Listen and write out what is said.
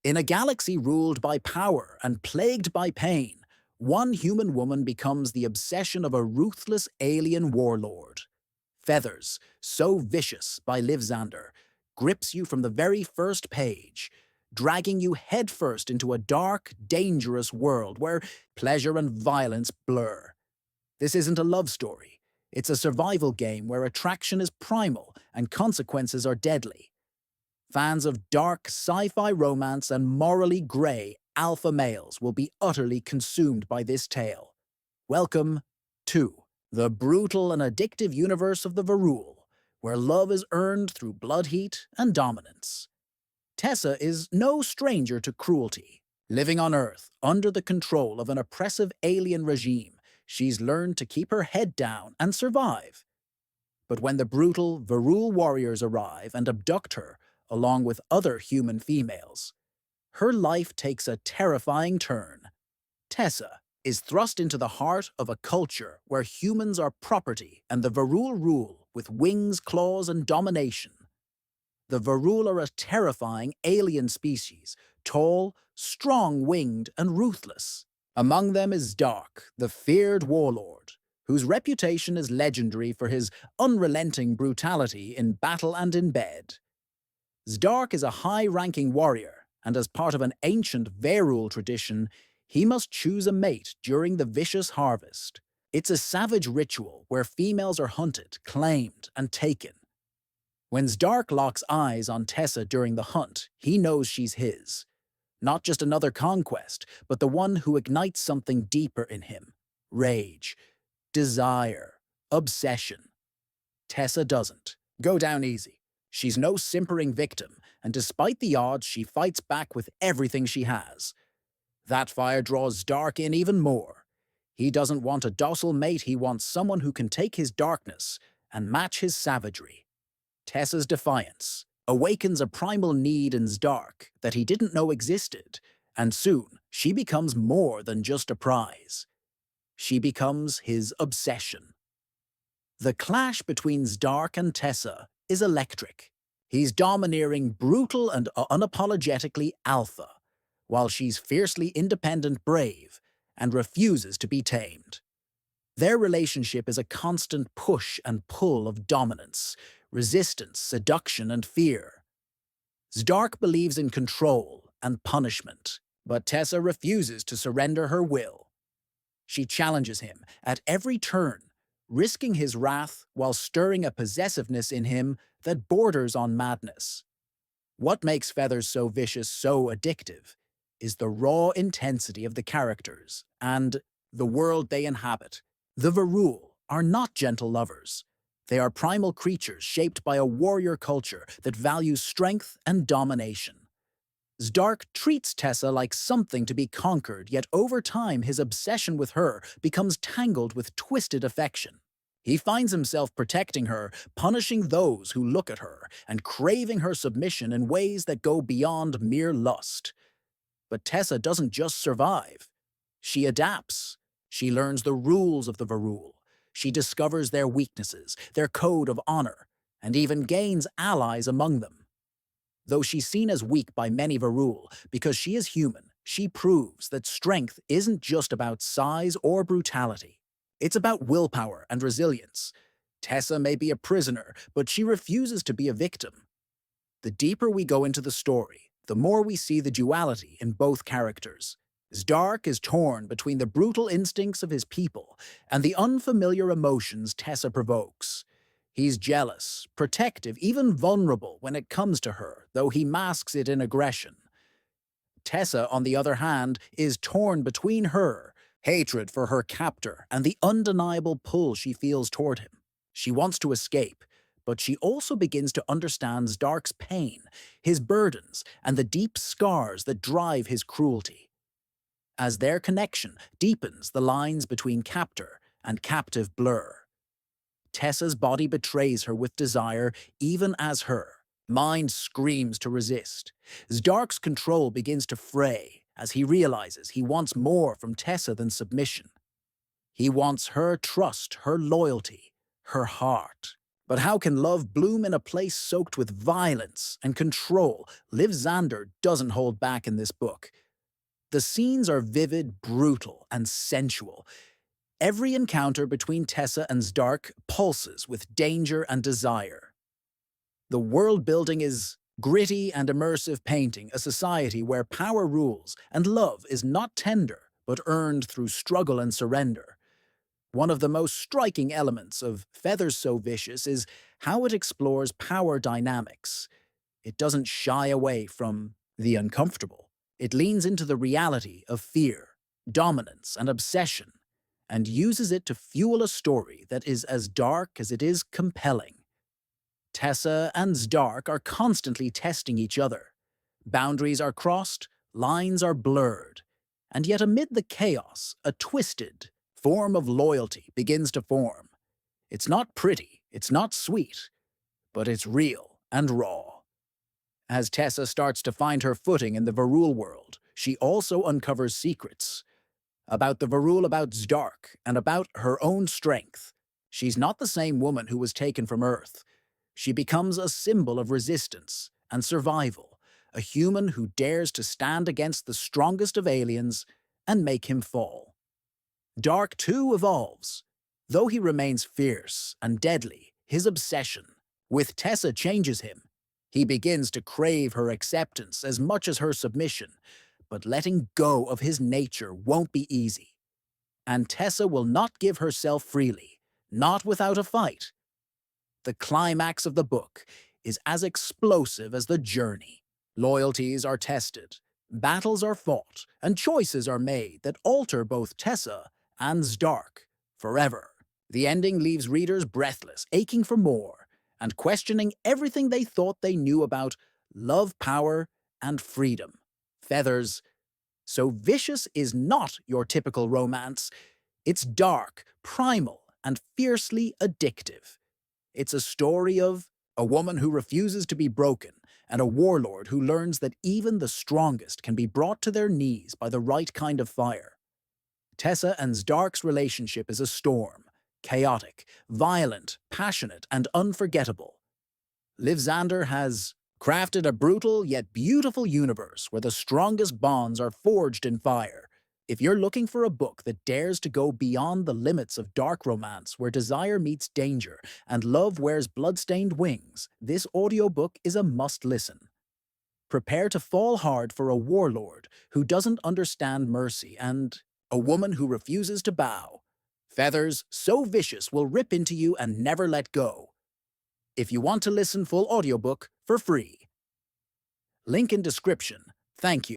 In a galaxy ruled by power and plagued by pain, one human woman becomes the obsession of a ruthless alien warlord. Feathers, So Vicious by Liv Zander, grips you from the very first page, dragging you headfirst into a dark, dangerous world where pleasure and violence blur. This isn't a love story. It's a survival game where attraction is primal and consequences are deadly. Fans of dark sci-fi romance and morally grey alpha males will be utterly consumed by this tale. Welcome to the brutal and addictive universe of the Varul, where love is earned through blood heat and dominance. Tessa is no stranger to cruelty. Living on Earth under the control of an oppressive alien regime, she's learned to keep her head down and survive. But when the brutal Varul warriors arrive and abduct her, along with other human females, her life takes a terrifying turn. Tessa is thrust into the heart of a culture where humans are property and the Varul rule with wings, claws, and domination. The Varul are a terrifying alien species, tall, strong-winged, and ruthless. Among them is Zdark, the feared warlord, whose reputation is legendary for his unrelenting brutality in battle and in bed. Zdark is a high-ranking warrior, and as part of an ancient Varul tradition, he must choose a mate during the vicious harvest. It's a savage ritual where females are hunted, claimed, and taken. When Zdark locks eyes on Tessa during the hunt, he knows she's his. Not just another conquest, but the one who ignites something deeper in him. Rage, desire, obsession. Tessa doesn't. Go down easy. She's no simpering victim, and despite the odds, she fights back with everything she has. That fire draws Zdark in even more. He doesn't want a docile mate, he wants someone who can take his darkness and match his savagery. Tessa's defiance awakens a primal need in Zdark that he didn't know existed, and soon she becomes more than just a prize. She becomes his obsession. The clash between Zdark and Tessa is electric. He's domineering, brutal, and unapologetically alpha, while she's fiercely independent, brave, and refuses to be tamed. Their relationship is a constant push and pull of dominance, resistance, seduction, and fear. Zdark believes in control and punishment, but Tessa refuses to surrender her will. She challenges him at every turn, risking his wrath while stirring a possessiveness in him that borders on madness. What makes Feathers So Vicious so addictive is the raw intensity of the characters and the world they inhabit. The Varul are not gentle lovers. They are primal creatures shaped by a warrior culture that values strength and domination. Zdark treats Tessa like something to be conquered, yet over time his obsession with her becomes tangled with twisted affection. He finds himself protecting her, punishing those who look at her, and craving her submission in ways that go beyond mere lust. But Tessa doesn't just survive. She adapts. She learns the rules of the Varul. She discovers their weaknesses, their code of honor, and even gains allies among them. Though she's seen as weak by many Varul because she is human, she proves that strength isn't just about size or brutality. It's about willpower and resilience. Tessa may be a prisoner, but she refuses to be a victim. The deeper we go into the story, the more we see the duality in both characters. Zdark is torn between the brutal instincts of his people and the unfamiliar emotions Tessa provokes. He's jealous, protective, even vulnerable when it comes to her, though he masks it in aggression. Tessa, on the other hand, is torn between her hatred for her captor and the undeniable pull she feels toward him. She wants to escape, but she also begins to understand Zdark's pain, his burdens, and the deep scars that drive his cruelty. As their connection deepens, the lines between captor and captive blur. Tessa's body betrays her with desire, even as her mind screams to resist. Zdark's control begins to fray as he realizes he wants more from Tessa than submission. He wants her trust, her loyalty, her heart. But how can love bloom in a place soaked with violence and control? Liv Zander doesn't hold back in this book. The scenes are vivid, brutal, and sensual. Every encounter between Tessa and Zdark pulses with danger and desire. The world building is gritty and immersive, painting a society where power rules and love is not tender but earned through struggle and surrender. One of the most striking elements of Feathers So Vicious is how it explores power dynamics. It doesn't shy away from the uncomfortable. It leans into the reality of fear, dominance, and obsession, and uses it to fuel a story that is as dark as it is compelling. Tessa and Zdark are constantly testing each other. Boundaries are crossed, lines are blurred, and yet amid the chaos, a twisted form of loyalty begins to form. It's not pretty, it's not sweet, but it's real and raw. As Tessa starts to find her footing in the Varul world, she also uncovers secrets about the Varul, about Zdark, and about her own strength. She's not the same woman who was taken from Earth. She becomes a symbol of resistance and survival, a human who dares to stand against the strongest of aliens and make him fall. Dark too evolves. Though he remains fierce and deadly, his obsession with Tessa changes him. He begins to crave her acceptance as much as her submission, but letting go of his nature won't be easy. And Tessa will not give herself freely, not without a fight. The climax of the book is as explosive as the journey. Loyalties are tested, battles are fought, and choices are made that alter both Tessa and Zdark forever. The ending leaves readers breathless, aching for more, and questioning everything they thought they knew about love, power, and freedom. Feathers So Vicious is not your typical romance. It's dark, primal, and fiercely addictive. It's a story of a woman who refuses to be broken and a warlord who learns that even the strongest can be brought to their knees by the right kind of fire. Tessa and Zdark's relationship is a storm, chaotic, violent, passionate, and unforgettable. Liv Zander has crafted a brutal yet beautiful universe where the strongest bonds are forged in fire. If you're looking for a book that dares to go beyond the limits of dark romance, where desire meets danger and love wears bloodstained wings, this audiobook is a must-listen. Prepare to fall hard for a warlord who doesn't understand mercy and a woman who refuses to bow. Feathers So Vicious will rip into you and never let go. If you want to listen full audiobook for free. Link in description. Thank you.